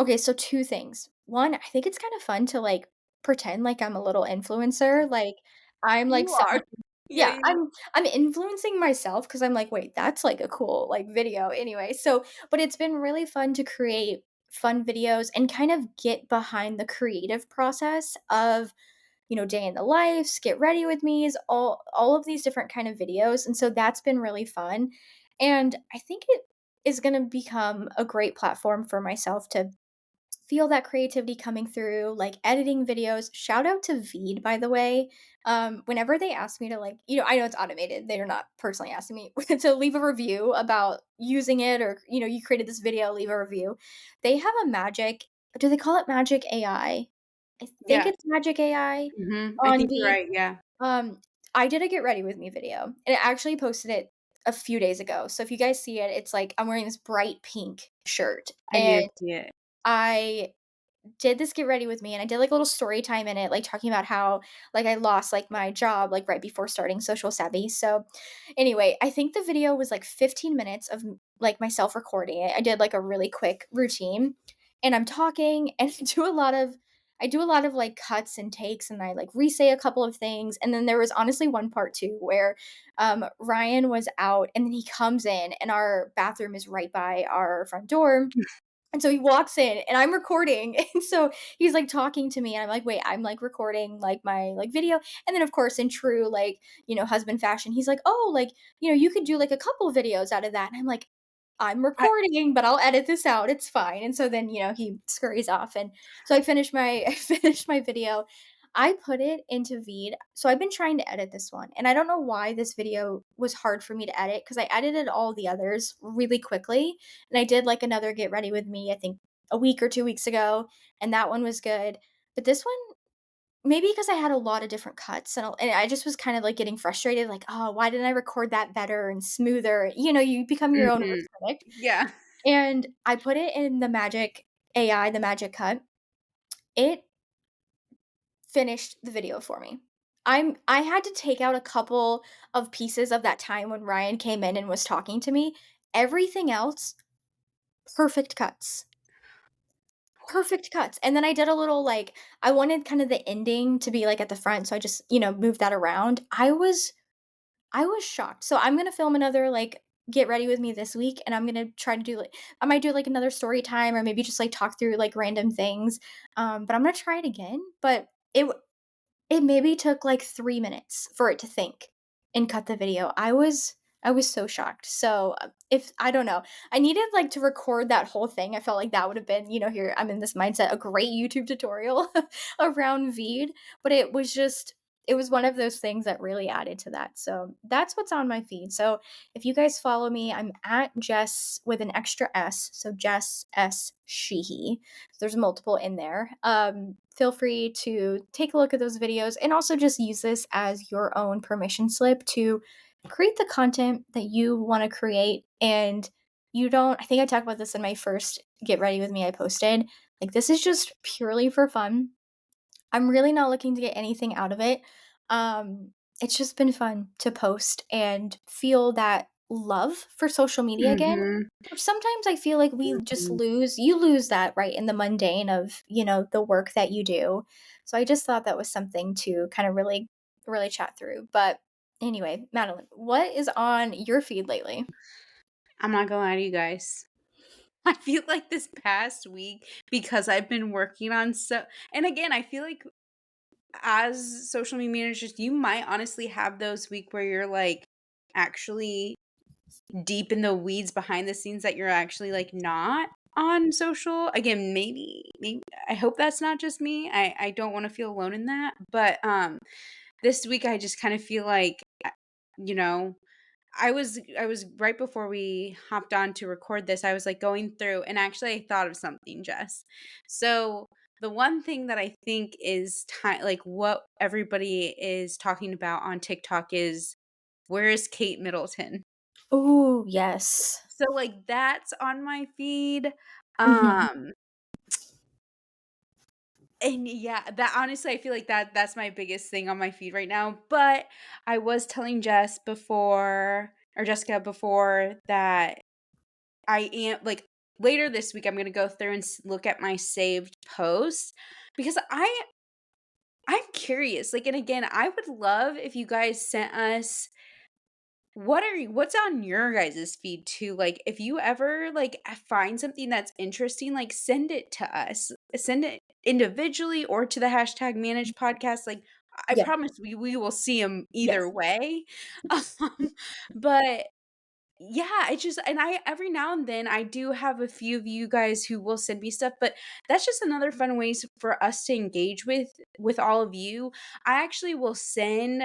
okay, so 2 things. 1, I think it's kind of fun to, like, pretend like I'm a little influencer, like, I'm, like, You are. Yeah, yeah, you I'm influencing myself because 'cause I'm like, "Wait, that's, like, a cool, like, video anyway." So but it's been really fun to create fun videos and kind of get behind the creative process of, day in the life, get ready with me's, all of these different kind of videos, and so that's been really fun, and I think it is gonna become a great platform for myself to feel that creativity coming through, like editing videos. Shout out to Veed, by the way. Whenever they ask me to, like, I know it's automated. They're not personally asking me to leave a review about using it or, you created this video, leave a review. They have a magic, do they call it Magic AI? I think yeah. it's Magic AI I on think you're Veed. right, yeah. Um, I did a get ready with me video, and I actually posted it a few days ago. So if you guys see it, it's like I'm wearing this bright pink shirt, I do and see it. I did this get ready with me and I did like a little story time in it, like talking about how like I lost like my job like right before starting Social Savvy. So anyway, I think the video was like 15 minutes of like myself recording it. I did like a really quick routine and I'm talking and I do a lot of like cuts and takes and I like re-say a couple of things. And then there was honestly one part too where Ryan was out and then he comes in and our bathroom is right by our front door and so he walks in and I'm recording. And so he's like talking to me and I'm like, wait, I'm like recording like my like video. And then of course in true like, husband fashion, he's like, oh, like, you could do like a couple videos out of that. And I'm like, I'm I recording, but I'll edit this out. It's fine. And so then, he scurries off. And so I finished my I finished my video. I put it into Veed. So I've been trying to edit this one. And I don't know why this video was hard for me to edit because I edited all the others really quickly and I did like another Get Ready With Me, I think a week or 2 weeks ago, and that one was good. But this one, maybe because I had a lot of different cuts and I just was kind of like getting frustrated, like, oh, why didn't I record that better and smoother? You become your own mhm. worst critic. Yeah. And I put it in the Magic AI, the Magic Cut. It finished the video for me. I had to take out a couple of pieces of that time when Ryan came in and was talking to me. Everything else, perfect cuts. Perfect cuts. And then I did a little like I wanted kind of the ending to be like at the front, so I just, moved that around. I was shocked. So I'm gonna film another like get ready with me this week, and I'm gonna try to do like I might do like another story time or maybe just like talk through like random things. But I'm gonna try it again. But it maybe took, like, 3 minutes for it to think and cut the video. I was so shocked. So, if I don't know. I needed, like, to record that whole thing. I felt like that would have been, here I'm in this mindset, a great YouTube tutorial around Veed, but it was one of those things that really added to that. So, that's what's on my feed. So, if you guys follow me, I'm at Jess with an extra S, so Jess S. Sheehy. There's multiple in there. Feel free to take a look at those videos and also just use this as your own permission slip to create the content that you want to create. And you don't, I think I talked about this in my first Get Ready With Me I posted. Like, this is just purely for fun. I'm really not looking to get anything out of it. Um, it's just been fun to post and feel that love for social media again, Mhm. which sometimes I feel like we just Mhm. lose that, right, in the mundane of, the work that you do. So I just thought that was something to kind of really, really chat through. But anyway, Madeline, what is on your feed lately? I'm not gonna lie to you guys. I feel like this past week, because I've been working on and again, I feel like as social media managers, you might honestly have those week where you're, like, actually deep in the weeds behind the scenes that you're actually, like, not on social. Again, maybe I hope that's not just me. I don't wanna feel alone in that, but, this week I just kinda feel like, you know, I was right before we hopped on to record this, I was, like, going through and actually I thought of something, Jess. So, the one thing that I think is like, what everybody is talking about on TikTok is, "Where is Kate Middleton?" Oh, yes. So, like, that's on my feed, Mhm. um, and yeah, that honestly, I feel like that's my biggest thing on my feed right now, but I was telling Jess before or Jessica before that I am like, later this week, I'm gonna go through and look at my saved posts because I'm curious. Like, and again, I would love if you guys sent us what's on your guys' feed too. Like, if you ever like find something that's interesting, like send it to us. Send it individually or to the hashtag manage podcast. Like, I Yeah. promise we will see them either Yes. way. Um, but yeah, it just and I every now and then I do have a few of you guys who will send me stuff, but that's just another fun ways for us to engage with all of you. I actually will send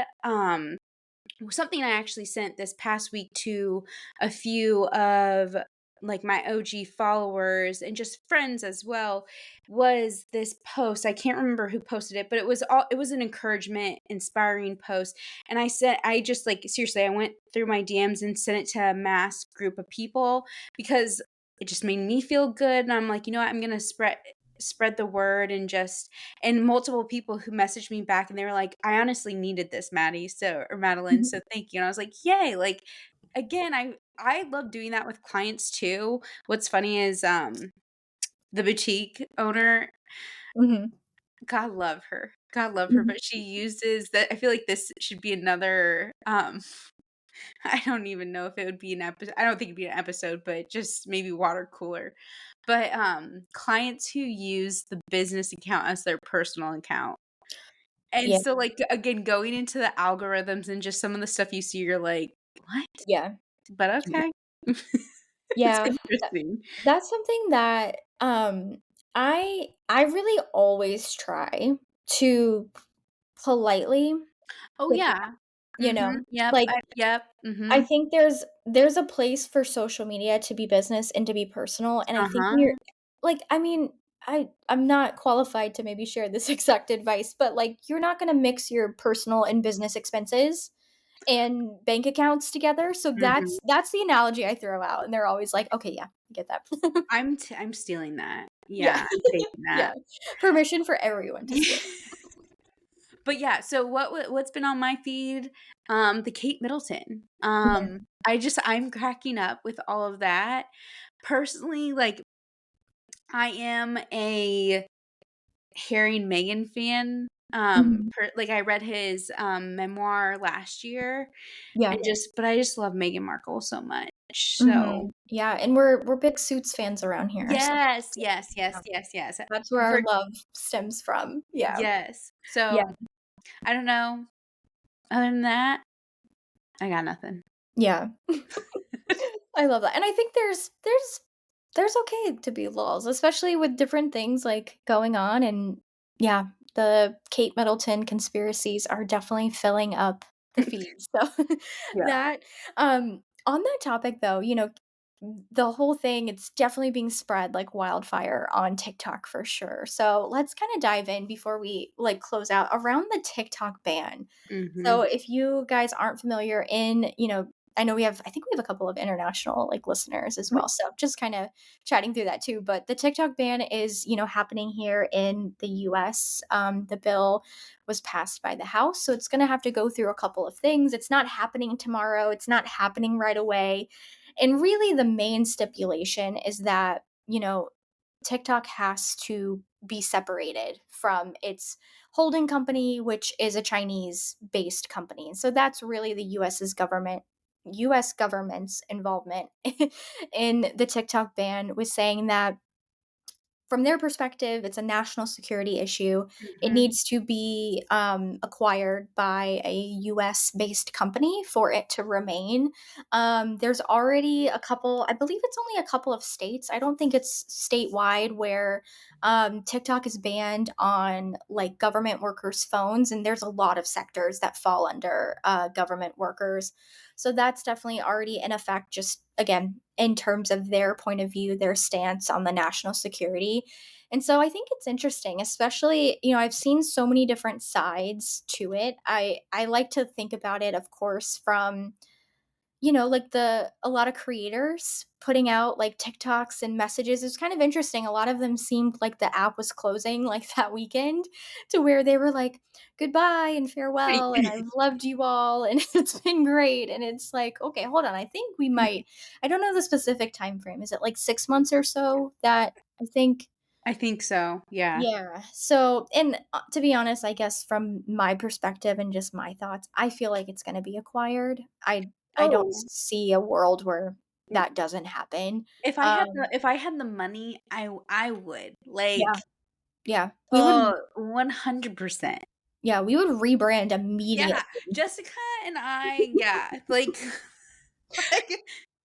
something I actually sent this past week to a few of like my OG followers and just friends as well was this post. I can't remember who posted it, but it was an encouragement, inspiring post. And I just like seriously, I went through my DMs and sent it to a mass group of people because it just made me feel good. And I'm like, you know what, I'm gonna spread the word and multiple people who messaged me back and they were like, "I honestly needed this, Maddie." So or Madeline, Mhm. so thank you. And I was like, "Yay." Like again, I love doing that with clients too. What's funny is the boutique owner, Mhm. God love her. God love her, Mhm. but she uses that I feel like this should be another I don't even know if it would be an episode. I don't think it'd be an episode, but just maybe water cooler. But clients who use the business account as their personal account. And Yeah. so, like, again, going into the algorithms and just some of the stuff you see, you're like, "What?" Yeah. But okay. It's Yeah. interesting. That's something that, I really always try to politely Oh, push back, yeah. you know? Yep, Like, yep, I mhm. think there's a place for social media to be business and to be personal, and I think when you're Uh-huh. like, I mean, I'm not qualified to maybe share this exact advice, but, like, you're not gonna mix your personal and business expenses and bank accounts together, so Mhm. that's the analogy I throw out, and they're always like, "Okay, yeah, I get that." I'm stealing that. Yeah. Yeah, I'm taking Yeah. that. Permission for everyone to steal. But yeah, so what's been on my feed? The Kate Middleton. I'm cracking up with all of that. Personally, like, I am a Harry and Meghan fan. Mhm. Like, I read his memoir last year, Yeah. and but I just love Meghan Markle so much. So Mhm. Yeah, and we're big Suits fans around here, so yes, yeah, yes, yes, yeah. yes, yes. That's where our For love stems from. Yeah. yes. Yeah. So I don't know. Other than that, I got nothing. Yeah. I love that, and I think there's okay to be lulls, especially with different things, like, going on, and yeah, the Kate Middleton conspiracies are definitely filling up the feed, so Yeah. that on that topic, though, the whole thing, it's definitely being spread like wildfire on TikTok for sure, so let's kinda dive in before we, like, close out around the TikTok ban. Mhm. So if you guys aren't familiar in, I know I think we have a couple of international like listeners as well. So just kind of chatting through that too. But the TikTok ban is, happening here in the US. The bill was passed by the House. So it's going to have to go through a couple of things. It's not happening tomorrow, it's not happening right away. And really, the main stipulation is that, TikTok has to be separated from its holding company, which is a Chinese based company. And so that's really the US government's involvement in the TikTok ban, was saying that from their perspective, it's a national security issue. It Mhm. needs to be acquired by a US based company for it to remain. There's already I believe it's only a couple of states. I don't think it's statewide where TikTok is banned on like government workers' phones. And there's a lot of sectors that fall under government workers. So that's definitely already in effect, just again, in terms of their point of view, their stance on the national security. And so I think it's interesting, especially, I've seen so many different sides to it. I like to think about it, of course, from like a lot of creators putting out like TikToks and messages. It's kind of interesting. A lot of them seemed like the app was closing like that weekend, to where they were like, goodbye and farewell. And I've loved you all. And it's been great. And it's like, okay, hold on. I think we might, I don't know the specific time frame. Is it like 6 months or so that I think I think so, yeah. yeah. So, and to be honest, I guess from my perspective and just my thoughts, I feel like it's going to be acquired. I don't Oh, see a world where mm, that doesn't happen. if I had the money, I would, like, Yeah. Yeah. We would oh, 100%. yeah, we would rebrand Yeah, immediately. Jessica and I yeah, like like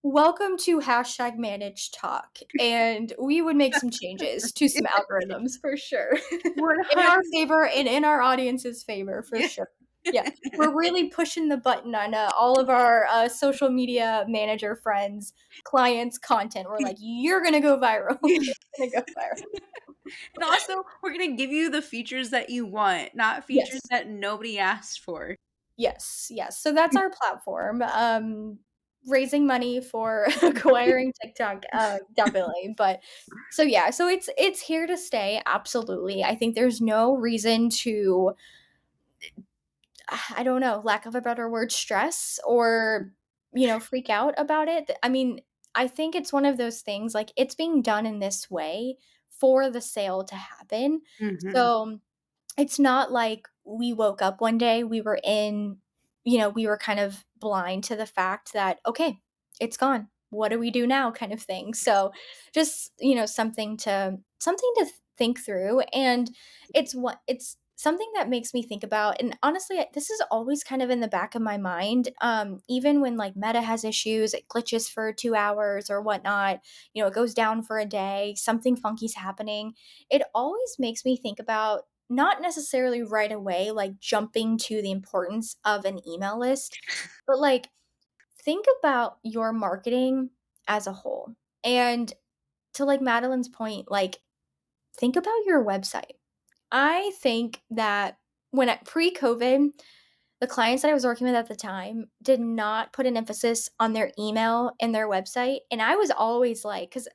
Welcome to hashtag manage talk. And we would make some changes to some algorithms for sure. In our 100 favor and in our audience's favor for yeah. sure. Yeah. We're really pushing the button on all of our social media manager friends, clients, content. We're like, you're going to go viral. You're going to go viral. And also, we're gonna give you the features that you want, not features Yes. that nobody asked for. Yes. Yes. So that's our platform. Raising money for acquiring TikTok, definitely. But so yeah, so it's here to stay. Absolutely. I think there's no reason to, I don't know, lack of a better word, stress or, freak out about it. I mean, I think it's one of those things, like, it's being done in this way for the sale to happen. Mhm. So it's not like we woke up one day, we were kind of blind to the fact that, okay, it's gone. What do we do now, kind of thing. So just, something to think through. And it's something that makes me think about. And honestly, this is always kind of in the back of my mind. Even when like Meta has issues, it glitches for 2 hours or whatnot, it goes down for a day, something funky's happening. It always makes me think about, not necessarily right away, like jumping to the importance of an email list, but like think about your marketing as a whole. And to like Madeline's point, like think about your website. I think that when at pre-COVID, the clients that I was working with at the time did not put an emphasis on their email and their website. And I was always like, because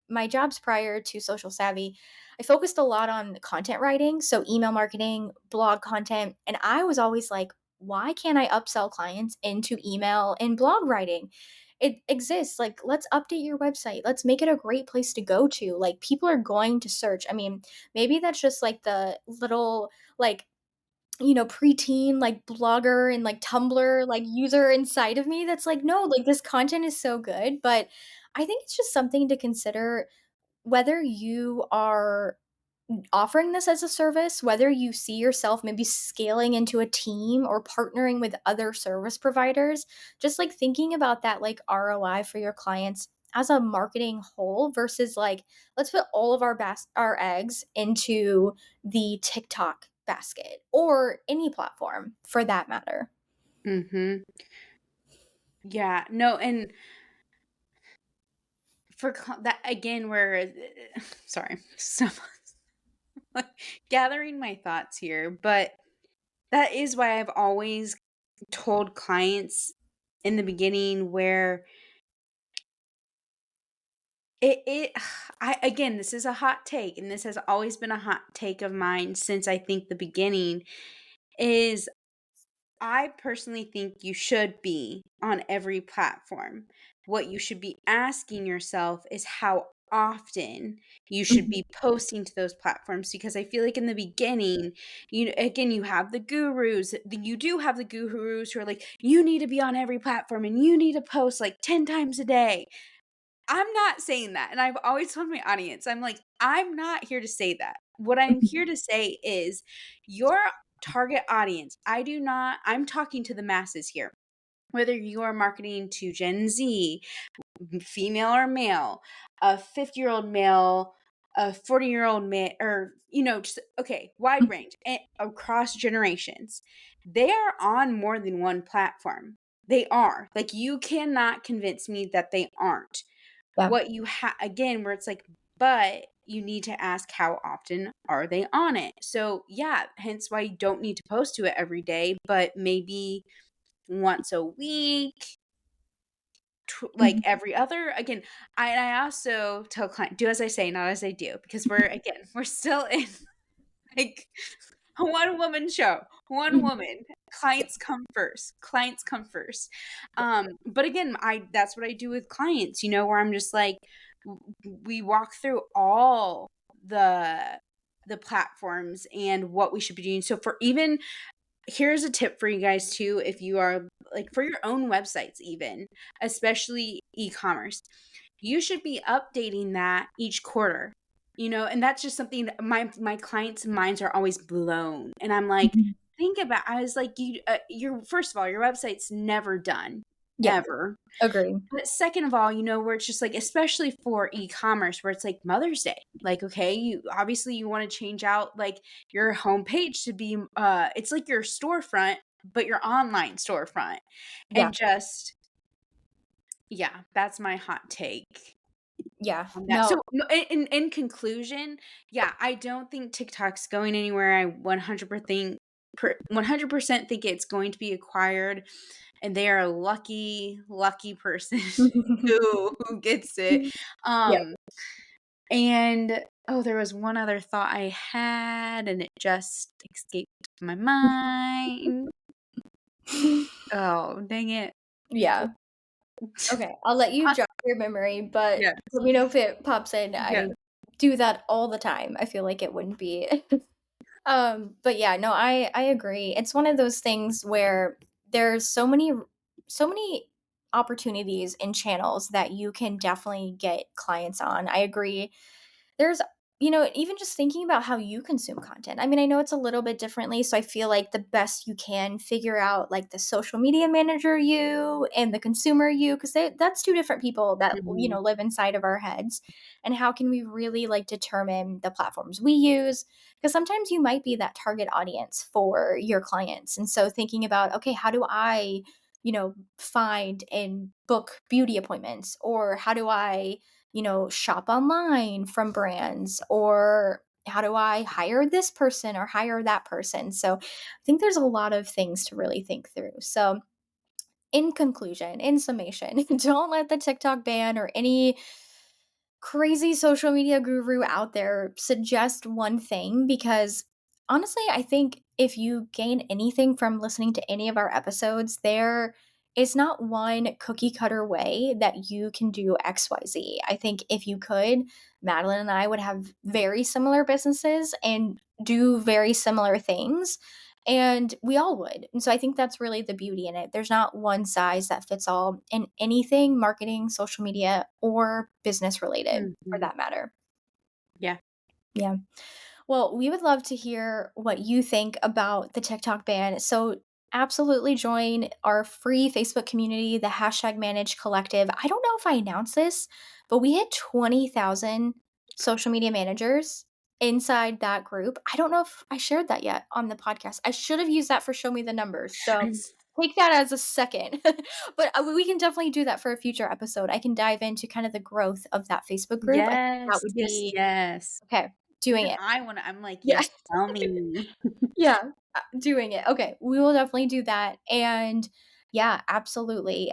my jobs prior to Social Savvy, I focused a lot on content writing, so email marketing, blog content, and I was always like, why can't I upsell clients into email and blog writing? It exists. Like, let's update your website. Let's make it a great place to go to. Like, people are going to search. I mean, maybe that's just like the little, like, preteen, like, blogger and, like, Tumblr, like, user inside of me that's like, "No, like, this content is so good," but I think it's just something to consider whether you are offering this as a service, whether you see yourself maybe scaling into a team or partnering with other service providers, just, like, thinking about that, like, ROI for your clients as a marketing whole versus, like, let's put all of our eggs into the TikTok basket or any platform for that matter. Mhm. Yeah, no, and for that again, where sorry, so gathering my thoughts here, but that is why I've always told clients in the beginning where it I again, this is a hot take, and this has always been a hot take of mine since I think the beginning, is I personally think you should be on every platform. What you should be asking yourself is how often you should Mhm. be posting to those platforms, because I feel like in the beginning, again, you have the gurus. You do have the gurus who are like, you need to be on every platform and you need to post like 10 times a day. I'm not saying that. And I've always told my audience, I'm like, I'm not here to say that. What I'm Mhm. here to say is your target audience. I'm talking to the masses here. Whether you are marketing to Gen Z, female or male, a 50-year-old male, a 40-year-old male, or, just, okay, wide range across generations. They are on more than one platform. They are. Like, you cannot convince me that they aren't. Yeah. What you again, where it's like, but you need to ask how often are they on it. So yeah, hence why you don't need to post to it every day, but maybe once a week, like Mhm. every other. Again, I also tell client, do as I say, not as I do, because we're still in like a one woman show, one Mhm. woman. Clients come first. Clients come first. But again, that's what I do with clients, where I'm just like, we walk through all the platforms and what we should be doing. So for even here's a tip for you guys too, if you are like for your own websites, even especially e-commerce, you should be updating that each quarter. And that's just something that my clients' minds are always blown. And I'm like, Mhm. think about, I was like, your first of all, your website's never done, Yeah, ever. agree. But second of all, where it's just like, especially for e-commerce, where it's like Mother's Day, like, okay, you obviously you want to change out like your homepage to be, it's like your storefront, but your online storefront, Yeah, and just, yeah, that's my hot take yeah. on that. No. So, no, in conclusion, yeah, I don't think TikTok's going anywhere. I 100% think it's going to be acquired, and they are a lucky person who gets it. Yeah. Um, and oh, there was one other thought I had, and it just escaped my mind. Oh, dang it. Yeah. Okay, I'll let you Hot jog your memory, but Yes, let me know if it pops in. yes. I do that all the time. I feel like it wouldn't be. But yeah, no, I agree. It's one of those things where there's so many opportunities and channels that you can definitely get clients on. I agree. There's even just thinking about how you consume content. I mean, I know it's a little bit differently, so I feel like the best you can figure out like the social media manager you and the consumer you, because that's two different people that Mhm, live inside of our heads. And how can we really like determine the platforms we use? Because sometimes you might be that target audience for your clients. And so thinking about, okay, how do I find and book beauty appointments, or how do I shop online from brands, or how do I hire this person or hire that person? So I think there's a lot of things to really think through. So, in conclusion, in summation, don't let the TikTok ban or any crazy social media guru out there suggest one thing, because honestly, I think if you gain anything from listening to any of our episodes, there is not one cookie cutter way that you can do XYZ. I think if you could, Madeline and I would have very similar businesses and do very similar things. And we all would. And so I think that's really the beauty in it. There's not one size that fits all in anything marketing, social media, or business related for Mhm. that matter. Yeah. Yeah. Well, we would love to hear what you think about the TikTok ban. So absolutely join our free Facebook community, the hashtag Manage Collective. I don't know if I announced this, but we hit 20,000 social media managers inside that group. I don't know if I shared that yet on the podcast. I should have used that for Show Me the Numbers. So take that as a second. But we can definitely do that for a future episode. I can dive into kind of the growth of that Facebook group. I think that Yes, would yes, be yes. okay. Doing Even it. I'm like, Yeah. "Yes, tell me." Yeah, doing it. Okay, we will definitely do that, and yeah, absolutely.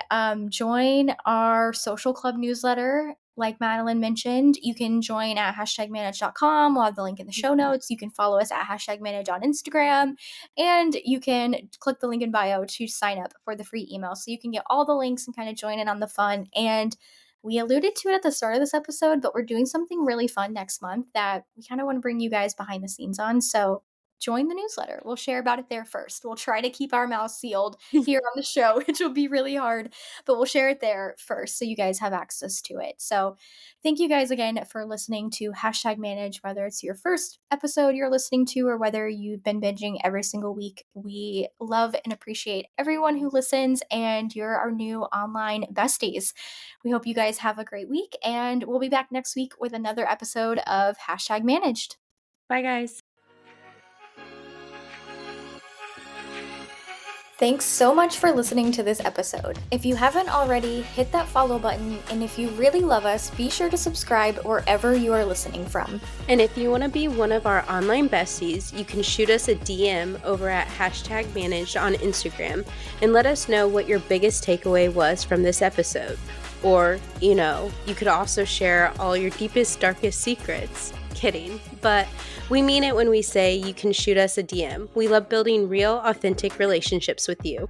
Join our social club newsletter, like Madeline mentioned. You can join at hashtagmanage.com. We'll have the link in the show Mhm. notes. You can follow us at hashtagmanage on Instagram, and you can click the link in bio to sign up for the free email, so you can get all the links and kind of join in on the fun. And we alluded to it at the start of this episode, but we're doing something really fun next month that we kind of want to bring you guys behind the scenes on. So join the newsletter. We'll share about it there first. We'll try to keep our mouths sealed here on the show, which will be really hard, but we'll share it there first so you guys have access to it. So, thank you guys again for listening to hashtag Manage, whether it's your first episode you're listening to or whether you've been binging every single week. We love and appreciate everyone who listens, and you're our new online besties. We hope you guys have a great week, and we'll be back next week with another episode of hashtag Managed. Bye, guys. Thanks so much for listening to this episode. If you haven't already, hit that follow button, and if you really love us, be sure to subscribe wherever you are listening from. And if you want to be one of our online besties, you can shoot us a DM over at hashtag managed on Instagram and let us know what your biggest takeaway was from this episode. Or, you could also share all your deepest, darkest secrets. Kidding. But we mean it when we say you can shoot us a DM. We love building real, authentic relationships with you.